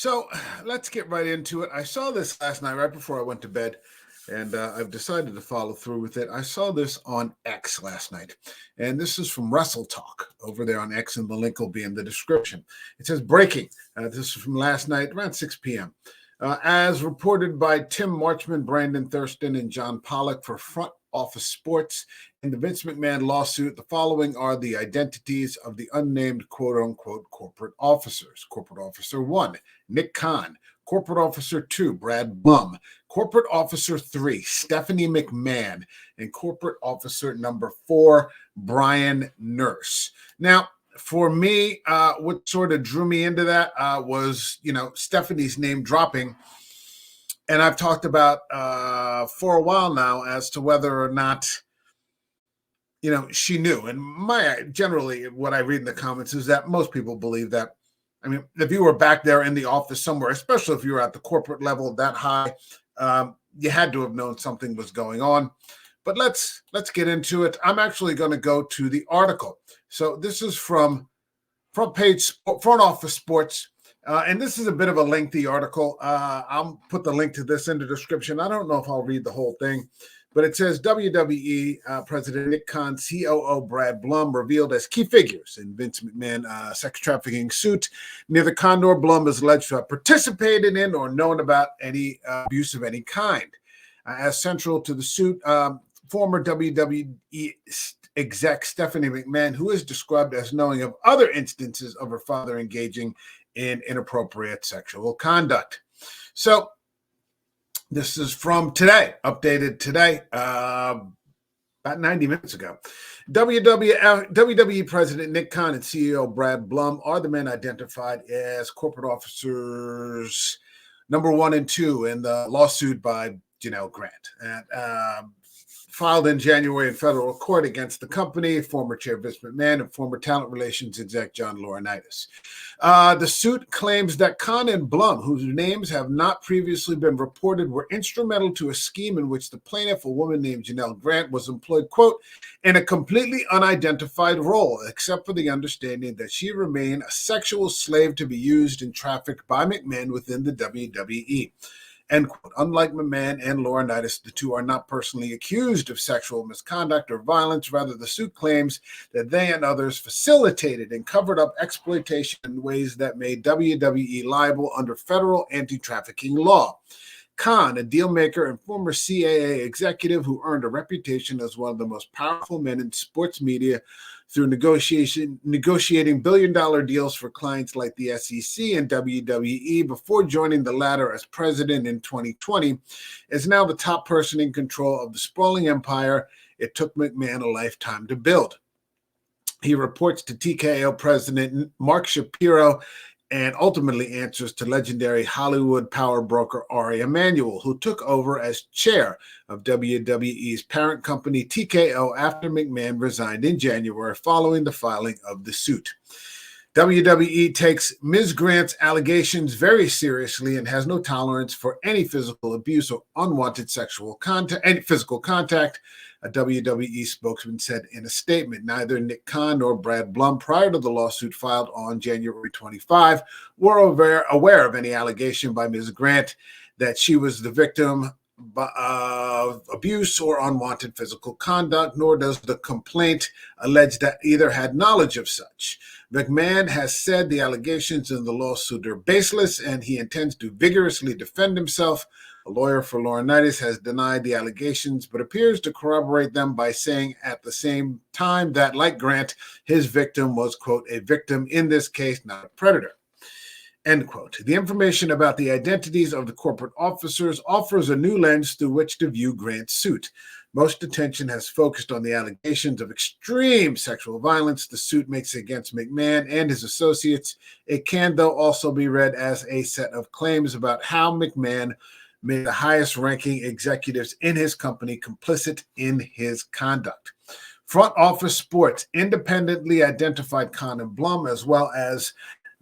So let's get right into it. I saw this last night right before I went to bed, and I've decided to follow through with it. I saw this on X last night, and this is from WrestleTalk over there on X, and the link will be in the description. It says breaking. This is from last night around 6 p.m. As reported by Tim Marchman, Brandon Thurston, and John Pollock for Front Office Sports in the Vince McMahon lawsuit, the following are the identities of the unnamed quote-unquote corporate officers. Corporate Officer 1, Nick Khan. Corporate Officer 2, Brad Blum. Corporate Officer 3, Stephanie McMahon. And Corporate Officer number 4, Brian Nurse. Now, for me, what sort of drew me into that was, Stephanie's name dropping. And I've talked about for a while now as to whether or not, she knew. And generally what I read in the comments is that most people believe that. I mean, if you were back there in the office somewhere, especially if you were at the corporate level that high, you had to have known something was going on. But let's get into it. I'm actually going to go to the article. So this is from Front Office Sports. And this is a bit of a lengthy article. I'll put the link to this in the description. I don't know if I'll read the whole thing, but it says WWE President Nick Khan, COO Brad Blum revealed as key figures in Vince McMahon sex trafficking suit. Neither Khan nor Blum is alleged to have participated in or known about any abuse of any kind. As central to the suit, former WWE exec Stephanie McMahon, who is described as knowing of other instances of her father engaging in inappropriate sexual conduct. So this is from today, updated today, about 90 minutes ago. WWE President Nick Khan and CEO Brad Blum are the men identified as corporate officers number 1 and 2 in the lawsuit by Janelle Grant. And filed in January in federal court against the company, former chair Vince McMahon, and former talent relations exec John Laurinaitis. The suit claims that Khan and Blum, whose names have not previously been reported, were instrumental to a scheme in which the plaintiff, a woman named Janelle Grant, was employed, quote, in a completely unidentified role, except for the understanding that she remained a sexual slave to be used and trafficked by McMahon within the WWE. End quote. Unlike McMahon and Laurinaitis, the two are not personally accused of sexual misconduct or violence. Rather, the suit claims that they and others facilitated and covered up exploitation in ways that made WWE liable under federal anti-trafficking law. Khan, a deal maker and former CAA executive who earned a reputation as one of the most powerful men in sports media through negotiating billion-dollar deals for clients like the SEC and WWE before joining the latter as president in 2020, is now the top person in control of the sprawling empire it took McMahon a lifetime to build. He reports to TKO president Mark Shapiro and ultimately answers to legendary Hollywood power broker Ari Emanuel, who took over as chair of WWE's parent company TKO after McMahon resigned in January following the filing of the suit. WWE takes Ms. Grant's allegations very seriously and has no tolerance for any physical abuse or unwanted sexual contact, any physical contact, a WWE spokesman said in a statement. Neither Nick Khan nor Brad Blum, prior to the lawsuit filed on January 25, were aware of any allegation by Ms. Grant that she was the victim of abuse or unwanted physical conduct, nor does the complaint allege that either had knowledge of such. McMahon has said the allegations in the lawsuit are baseless, and he intends to vigorously defend himself. A lawyer for Laurinaitis has denied the allegations, but appears to corroborate them by saying at the same time that, like Grant, his victim was, quote, a victim in this case, not a predator. End quote. The information about the identities of the corporate officers offers a new lens through which to view Grant's suit. Most attention has focused on the allegations of extreme sexual violence the suit makes against McMahon and his associates. It can, though, also be read as a set of claims about how McMahon made the highest-ranking executives in his company complicit in his conduct. Front Office Sports independently identified Khan and Blum as well as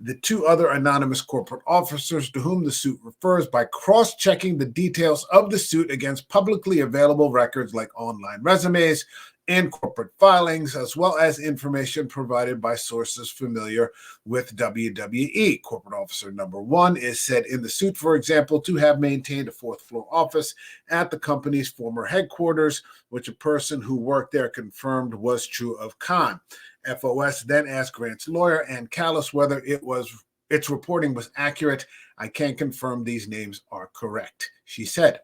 the two other anonymous corporate officers to whom the suit refers by cross-checking the details of the suit against publicly available records like online resumes and corporate filings, as well as information provided by sources familiar with WWE. Corporate officer number 1 is said in the suit, for example, to have maintained a fourth-floor office at the company's former headquarters, which a person who worked there confirmed was true of Khan. FOS then asked Grant's lawyer, Ann Callis, whether its reporting was accurate. I can confirm these names are correct, she said.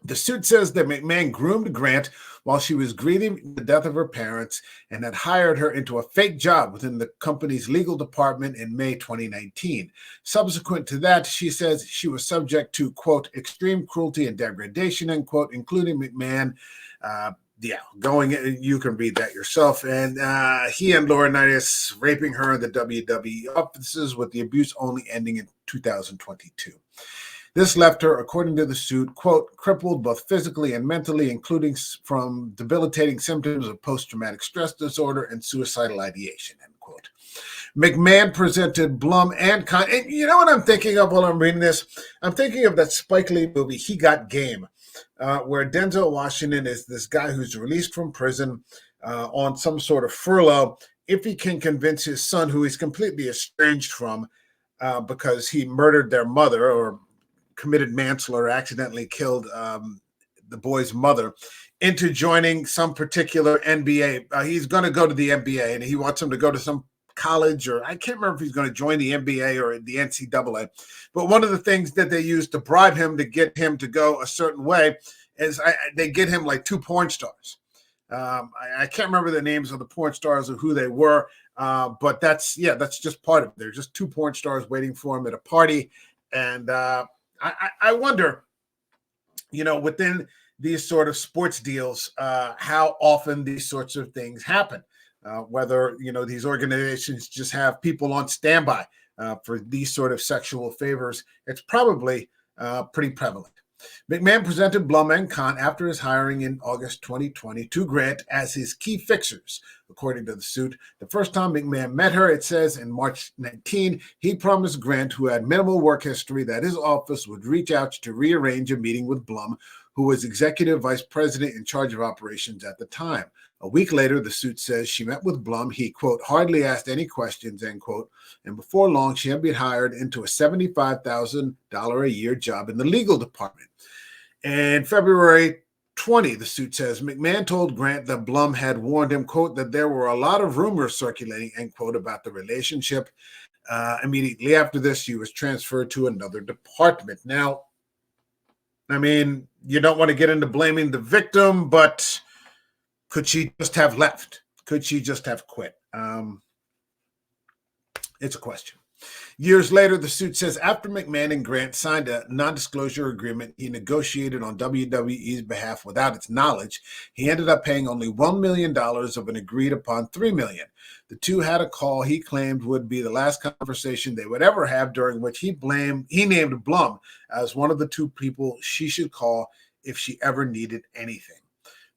The suit says that McMahon groomed Grant while she was grieving the death of her parents and had hired her into a fake job within the company's legal department in May 2019. Subsequent to that, she says she was subject to, quote, extreme cruelty and degradation, end quote, including McMahon. You can read that yourself. And he and Laurinaitis raping her in the WWE offices, with the abuse only ending in 2022. This left her, according to the suit, quote, crippled both physically and mentally, including from debilitating symptoms of post-traumatic stress disorder and suicidal ideation, end quote. McMahon presented Blum and Khan. And you know what I'm thinking of while I'm reading this? I'm thinking of that Spike Lee movie, He Got Game, where Denzel Washington is this guy who's released from prison on some sort of furlough if he can convince his son, who he's completely estranged from because he murdered their mother or committed manslaughter, accidentally killed the boy's mother, into joining some particular NBA. He's going to go to the NBA, and he wants him to go to some college, or I can't remember if he's going to join the NBA or the NCAA. But one of the things that they use to bribe him to get him to go a certain way is they get him like 2 porn stars. I can't remember the names of the porn stars or who they were, but that's just part of it. There's just 2 porn stars waiting for him at a party, and I wonder, within these sort of sports deals, how often these sorts of things happen, whether, these organizations just have people on standby for these sort of sexual favors. It's probably pretty prevalent. McMahon presented Blum and Khan after his hiring in August 2020 to Grant as his key fixers. According to the suit, the first time McMahon met her, it says in March 19, he promised Grant, who had minimal work history, that his office would reach out to rearrange a meeting with Blum, who was executive vice president in charge of operations at the time. A week later, the suit says she met with Blum. He, quote, hardly asked any questions, end quote. And before long, she had been hired into a $75,000 a year job in the legal department. And February 20, the suit says, McMahon told Grant that Blum had warned him, quote, that there were a lot of rumors circulating, end quote, about the relationship. Immediately after this, she was transferred to another department. Now, I mean, you don't want to get into blaming the victim, but could she just have left? Could she just have quit? It's a question. Years later, the suit says after McMahon and Grant signed a non-disclosure agreement he negotiated on WWE's behalf without its knowledge, he ended up paying only $1 million of an agreed-upon $3 million. The two had a call he claimed would be the last conversation they would ever have, during which he named Blum as one of the 2 people she should call if she ever needed anything.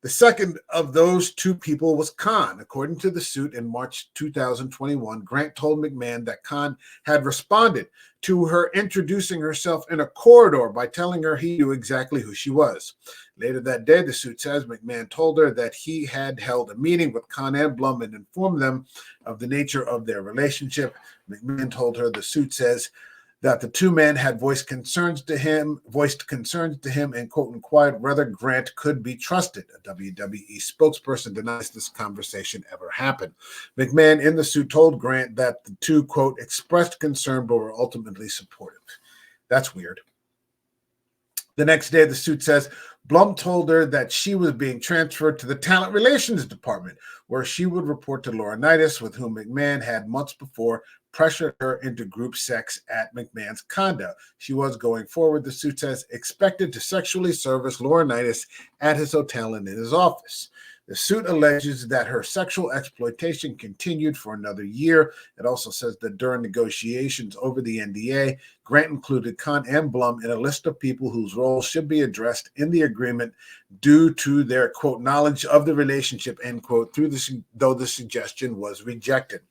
The second of those 2 people was Khan. According to the suit, in March 2021, Grant told McMahon that Khan had responded to her introducing herself in a corridor by telling her he knew exactly who she was. Later that day, the suit says McMahon told her that he had held a meeting with Khan and Blum and informed them of the nature of their relationship. McMahon told her, the suit says, that the 2 men had voiced concerns to him and, quote, inquired whether Grant could be trusted. A WWE spokesperson denies this conversation ever happened. McMahon in the suit told Grant that the 2, quote, expressed concern but were ultimately supportive. That's weird. The next day, the suit says Blum told her that she was being transferred to the talent relations department, where she would report to Laurinaitis, with whom McMahon had months before pressured her into group sex at McMahon's condo. She was, going forward, the suit says, expected to sexually service Laurinaitis at his hotel and in his office. The suit alleges that her sexual exploitation continued for another year. It also says that during negotiations over the NDA, Grant included Khan and Blum in a list of people whose roles should be addressed in the agreement due to their, quote, knowledge of the relationship, end quote, though the suggestion was rejected.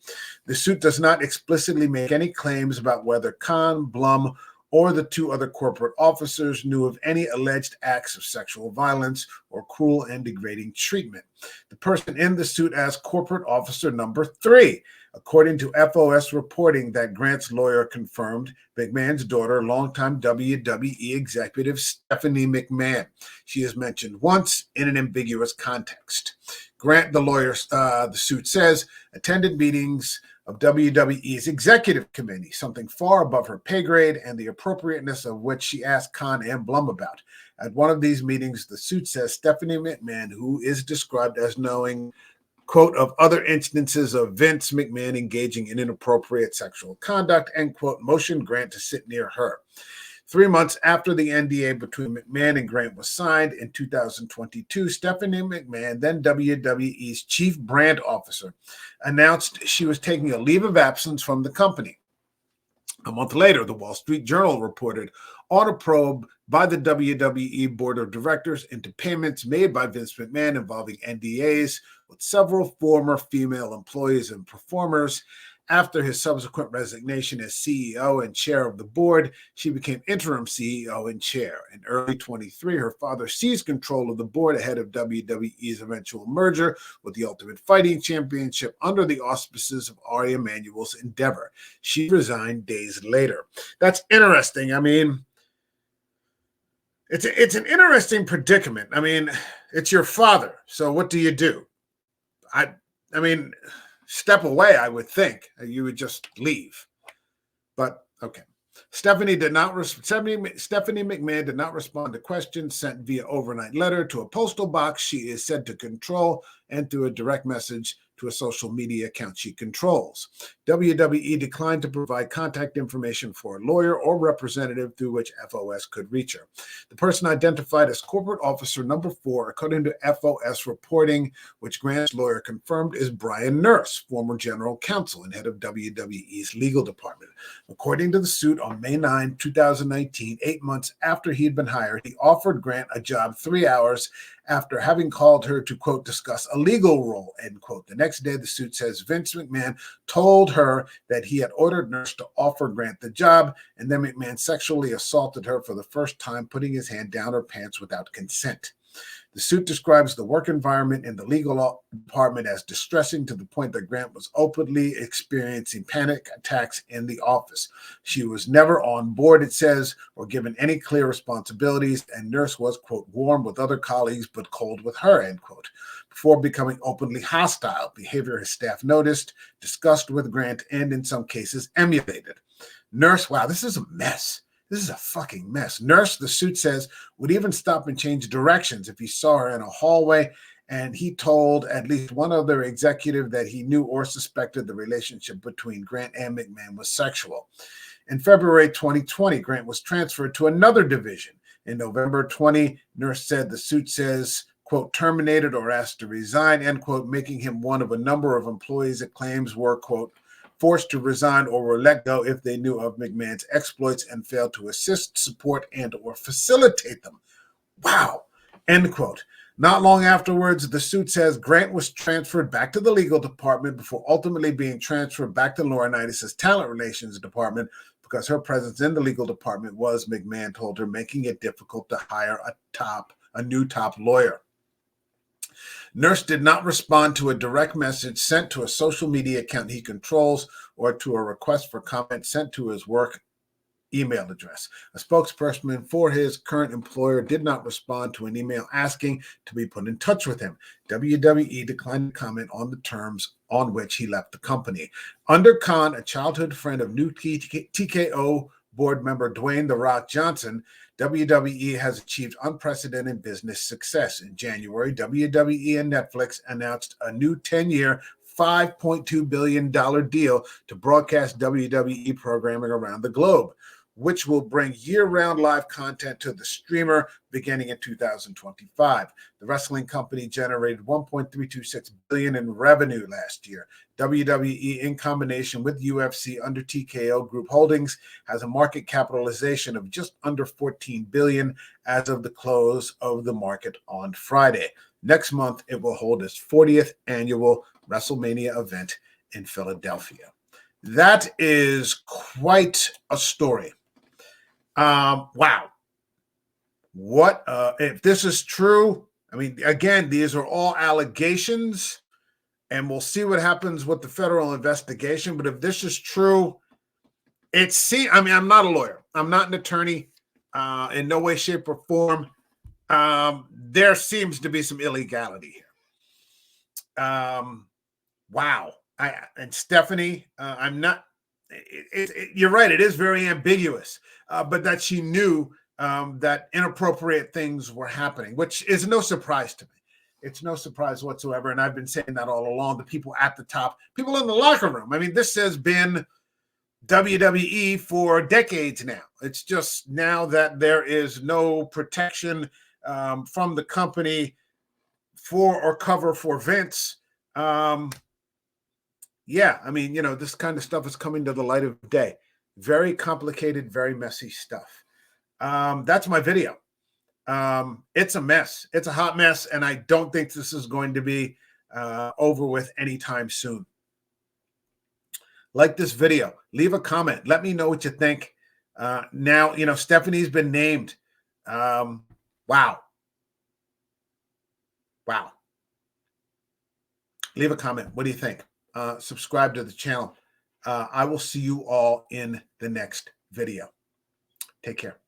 The suit does not explicitly make any claims about whether Khan, Blum, or the two other corporate officers knew of any alleged acts of sexual violence or cruel and degrading treatment. The person in the suit as corporate officer number 3, according to FOS reporting that Grant's lawyer confirmed, McMahon's daughter, longtime WWE executive Stephanie McMahon. She is mentioned once in an ambiguous context. Grant, the lawyer, the suit says, attended meetings of WWE's executive committee, something far above her pay grade and the appropriateness of which she asked Khan and Blum about. At one of these meetings, the suit says Stephanie McMahon, who is described as knowing, quote, of other instances of Vince McMahon engaging in inappropriate sexual conduct, end quote, motioned Grant to sit near her. 3 months after the NDA between McMahon and Grant was signed in 2022, Stephanie McMahon, then WWE's chief brand officer, announced she was taking a leave of absence from the company. A month later, the Wall Street Journal reported on a probe by the WWE Board of Directors into payments made by Vince McMahon involving NDAs with several former female employees and performers. After his subsequent resignation as CEO and chair of the board, she became interim CEO and chair. In early 23, her father seized control of the board ahead of WWE's eventual merger with the Ultimate Fighting Championship under the auspices of Ari Emanuel's Endeavor. She resigned days later. That's interesting. I mean, it's an interesting predicament. I mean, it's your father. So what do you do? I mean, step away, I would think. You would just leave. But, okay. Stephanie McMahon did not respond to questions sent via overnight letter to a postal box she is said to control and through a direct message to a social media account she controls. WWE declined to provide contact information for a lawyer or representative through which FOS could reach her. The person identified as corporate officer number 4, according to FOS reporting, which Grant's lawyer confirmed, is Brian Nurse, former general counsel and head of WWE's legal department. According to the suit, on May 9, 2019, 8 months after he'd been hired, he offered Grant a job 3 hours after having called her to, quote, discuss a legal role, end quote. The next day, the suit says Vince McMahon told her that he had ordered Nurse to offer Grant the job, and then McMahon sexually assaulted her for the first time, putting his hand down her pants without consent. The suit describes the work environment in the legal department as distressing to the point that Grant was openly experiencing panic attacks in the office. She was never on board, it says, or given any clear responsibilities, and Nurse was, quote, warm with other colleagues but cold with her, end quote. Before becoming openly hostile, behavior his staff noticed, discussed with Grant, and in some cases emulated. Nurse, wow, this is a mess. This is a fucking mess. Nurse, the suit says, would even stop and change directions if he saw her in a hallway, and he told at least one other executive that he knew or suspected the relationship between Grant and McMahon was sexual. In February 2020, Grant was transferred to another division. In November 20, Nurse said the suit says, quote, terminated or asked to resign, end quote, making him one of a number of employees it claims were, quote, forced to resign or were let go if they knew of McMahon's exploits and failed to assist, support, and or facilitate them. Wow, end quote. Not long afterwards, the suit says Grant was transferred back to the legal department before ultimately being transferred back to Laurinaitis' talent relations department because her presence in the legal department was, McMahon told her, making it difficult to hire a new top lawyer. Nurse did not respond to a direct message sent to a social media account he controls or to a request for comment sent to his work email address. A spokesperson for his current employer did not respond to an email asking to be put in touch with him. WWE declined to comment on the terms on which he left the company. Under Khan, a childhood friend of new TKO board member Dwayne "The Rock" Johnson, WWE has achieved unprecedented business success. In January, WWE and Netflix announced a new 10-year, $5.2 billion deal to broadcast WWE programming around the globe. which will bring year-round live content to the streamer beginning in 2025. The wrestling company generated $1.326 billion in revenue last year. WWE, in combination with UFC under TKO Group Holdings, has a market capitalization of just under $14 billion as of the close of the market on Friday. Next month, it will hold its 40th annual WrestleMania event in Philadelphia. That is quite a story. Wow. What if this is true? I mean, again, these are all allegations, and we'll see what happens with the federal investigation. But if this is true, I mean, I'm not a lawyer. I'm not an attorney, in no way, shape, or form. There seems to be some illegality here. Wow. And Stephanie, I'm not. You're right. It is very ambiguous, but that she knew that inappropriate things were happening, which is no surprise to me. It's no surprise whatsoever. And I've been saying that all along. The people at the top, people in the locker room. I mean, this has been WWE for decades now. It's just now that there is no protection from the company for or cover for Vince. Yeah, I mean, this kind of stuff is coming to the light of day. Very complicated, very messy stuff. That's my video. It's a mess. It's a hot mess, and I don't think this is going to be over with anytime soon. Like this video. Leave a comment. Let me know what you think. Now, Stephanie's been named. Wow. Wow. Leave a comment. What do you think? Subscribe to the channel. I will see you all in the next video. Take care.